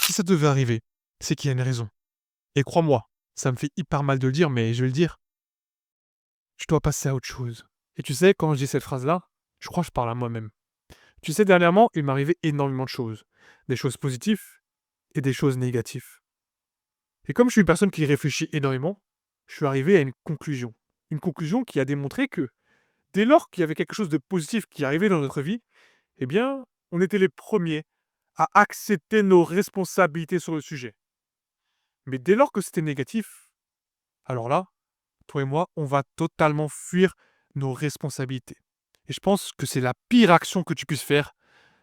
si ça devait arriver, c'est qu'il y a une raison. Et crois-moi, ça me fait hyper mal de le dire, mais je vais le dire, je dois passer à autre chose. Et tu sais, quand je dis cette phrase-là, je crois que je parle à moi-même. Tu sais, dernièrement, il m'arrivait énormément de choses. Des choses positives et des choses négatives. Et comme je suis une personne qui réfléchit énormément, je suis arrivé à une conclusion. Une conclusion qui a démontré que dès lors qu'il y avait quelque chose de positif qui arrivait dans notre vie, eh bien, on était les premiers à accepter nos responsabilités sur le sujet. Mais dès lors que c'était négatif, alors là, toi et moi, on va totalement fuir nos responsabilités. Et je pense que c'est la pire action que tu puisses faire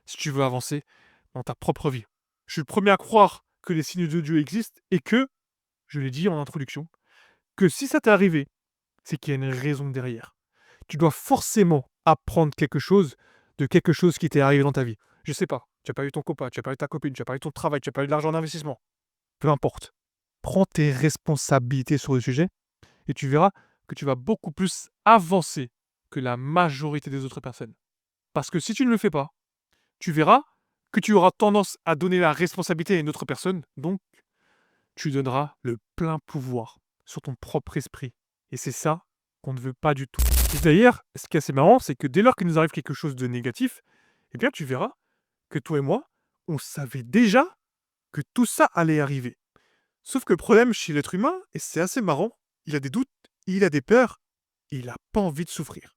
si tu veux avancer dans ta propre vie. Je suis le premier à croire que les signes de Dieu existent et que, je l'ai dit en introduction, que si ça t'est arrivé, c'est qu'il y a une raison derrière. Tu dois forcément apprendre quelque chose de quelque chose qui t'est arrivé dans ta vie. Je sais pas, tu n'as pas eu ton copain, tu n'as pas eu ta copine, tu n'as pas eu ton travail, tu n'as pas eu de l'argent d'investissement. Peu importe. Prends tes responsabilités sur le sujet et tu verras que tu vas beaucoup plus avancer que la majorité des autres personnes. Parce que si tu ne le fais pas, tu verras que tu auras tendance à donner la responsabilité à une autre personne, donc tu donneras le plein pouvoir sur ton propre esprit. Et c'est ça qu'on ne veut pas du tout. Et d'ailleurs, ce qui est assez marrant, c'est que dès lors qu'il nous arrive quelque chose de négatif, eh bien tu verras que toi et moi, on savait déjà que tout ça allait arriver. Sauf que le problème chez l'être humain, et c'est assez marrant, il a des doutes, il a des peurs, et il n'a pas envie de souffrir.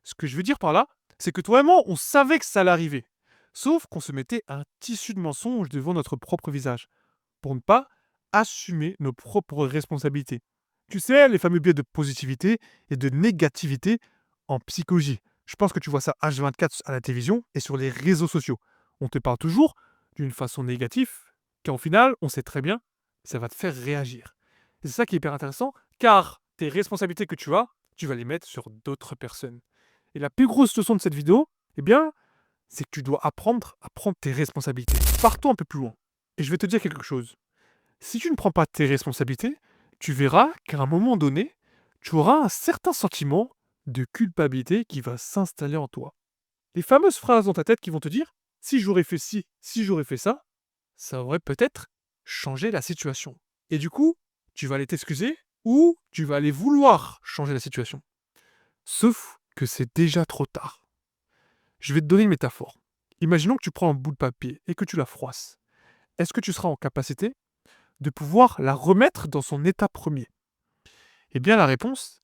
Ce que je veux dire par là, c'est que toi et moi, on savait que ça allait arriver. Sauf qu'on se mettait un tissu de mensonge devant notre propre visage, pour ne pas assumer nos propres responsabilités. Tu sais, les fameux biais de positivité et de négativité en psychologie. Je pense que tu vois ça H24 à la télévision et sur les réseaux sociaux. On te parle toujours d'une façon négative, car au final, on sait très bien, ça va te faire réagir. Et c'est ça qui est hyper intéressant, car tes responsabilités que tu vas les mettre sur d'autres personnes. Et la plus grosse leçon de cette vidéo, eh bien, c'est que tu dois apprendre à prendre tes responsabilités. Partons un peu plus loin. Et je vais te dire quelque chose. Si tu ne prends pas tes responsabilités, tu verras qu'à un moment donné, tu auras un certain sentiment de culpabilité qui va s'installer en toi. Les fameuses phrases dans ta tête qui vont te dire si j'aurais fait ci, si j'aurais fait ça aurait peut-être changé la situation. Et du coup, tu vas aller t'excuser ou tu vas aller vouloir changer la situation. Sauf que c'est déjà trop tard. Je vais te donner une métaphore. Imaginons que tu prends un bout de papier et que tu la froisses. Est-ce que tu seras en capacité de pouvoir la remettre dans son état premier? Eh bien, la réponse,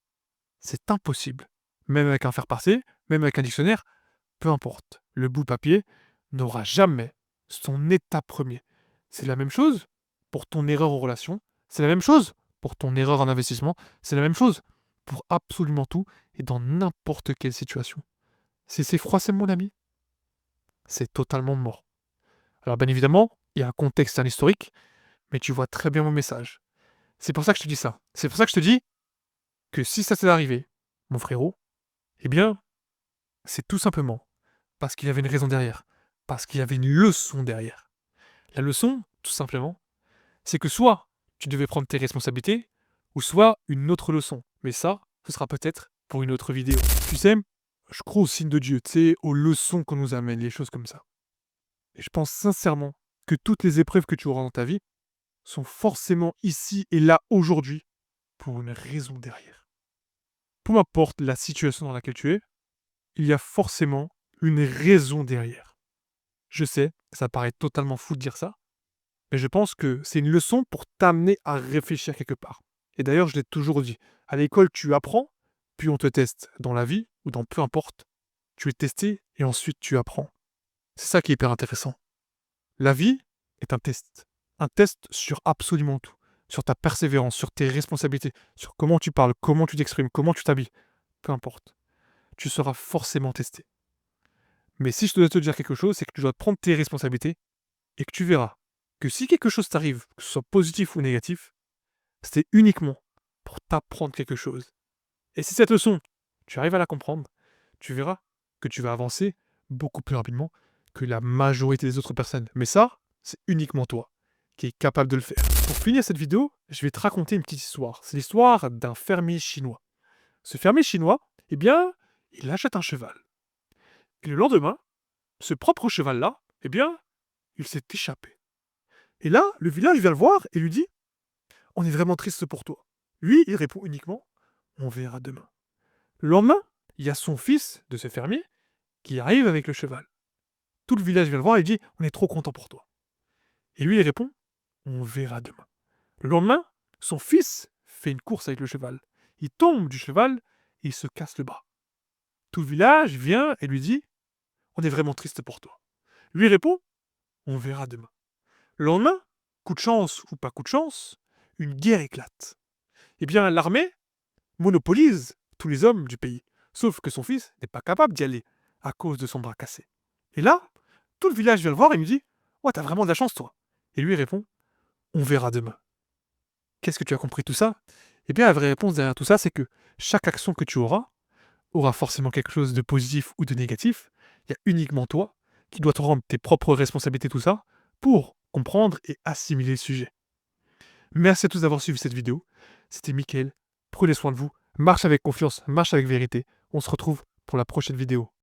c'est impossible. Même avec un fer-passé, même avec un dictionnaire, peu importe. Le bout de papier n'aura jamais son état premier. C'est la même chose pour ton erreur en relation, c'est la même chose pour ton erreur en investissement, c'est la même chose pour absolument tout et dans n'importe quelle situation. Si c'est froissé, mon ami, c'est totalement mort. Alors bien évidemment, il y a un contexte, un historique, mais tu vois très bien mon message. C'est pour ça que je te dis ça. C'est pour ça que je te dis que si ça t'est arrivé, mon frérot, eh bien, c'est tout simplement parce qu'il y avait une raison derrière, parce qu'il y avait une leçon derrière. La leçon, tout simplement, c'est que soit tu devais prendre tes responsabilités, ou soit une autre leçon. Mais ça, ce sera peut-être pour une autre vidéo. Tu sais, je crois au signe de Dieu, tu sais, aux leçons qu'on nous amène, les choses comme ça. Et je pense sincèrement que toutes les épreuves que tu auras dans ta vie sont forcément ici et là aujourd'hui pour une raison derrière. Peu importe la situation dans laquelle tu es, il y a forcément une raison derrière. Je sais, ça paraît totalement fou de dire ça, mais je pense que c'est une leçon pour t'amener à réfléchir quelque part. Et d'ailleurs, je l'ai toujours dit, à l'école, tu apprends, puis on te teste. Dans la vie, ou dans peu importe, tu es testé et ensuite tu apprends. C'est ça qui est hyper intéressant. La vie est un test. Un test sur absolument tout. Sur ta persévérance, sur tes responsabilités, sur comment tu parles, comment tu t'exprimes, comment tu t'habilles. Peu importe. Tu seras forcément testé. Mais si je dois te dire quelque chose, c'est que tu dois prendre tes responsabilités et que tu verras que si quelque chose t'arrive, que ce soit positif ou négatif, c'est uniquement pour t'apprendre quelque chose. Et si cette leçon, tu arrives à la comprendre, tu verras que tu vas avancer beaucoup plus rapidement que la majorité des autres personnes. Mais ça, c'est uniquement toi qui es capable de le faire. Pour finir cette vidéo, je vais te raconter une petite histoire. C'est l'histoire d'un fermier chinois. Ce fermier chinois, eh bien, il achète un cheval. Et le lendemain, ce propre cheval-là, eh bien, il s'est échappé. Et là, le village vient le voir et lui dit: «On est vraiment triste pour toi». Lui, il répond uniquement: «On verra demain». Le lendemain, il y a son fils de ce fermier qui arrive avec le cheval. Tout le village vient le voir et dit: «On est trop content pour toi». Et lui, il répond: «On verra demain». Le lendemain, son fils fait une course avec le cheval. Il tombe du cheval et il se casse le bras. Tout le village vient et lui dit: «On est vraiment triste pour toi». Lui répond: «On verra demain». Le lendemain, coup de chance ou pas coup de chance, une guerre éclate. Eh bien, l'armée monopolise tous les hommes du pays, sauf que son fils n'est pas capable d'y aller à cause de son bras cassé. Et là, tout le village vient le voir et lui dit: «Ouais, t'as vraiment de la chance, toi». Et lui répond: «On verra demain». Qu'est-ce que tu as compris de tout ça? Eh bien, la vraie réponse derrière tout ça, c'est que chaque action que tu auras aura forcément quelque chose de positif ou de négatif. Il y a uniquement toi qui dois te rendre tes propres responsabilités, tout ça, pour comprendre et assimiler le sujet. Merci à tous d'avoir suivi cette vidéo. C'était Mickaël. Prenez soin de vous. Marche avec confiance, marche avec vérité. On se retrouve pour la prochaine vidéo.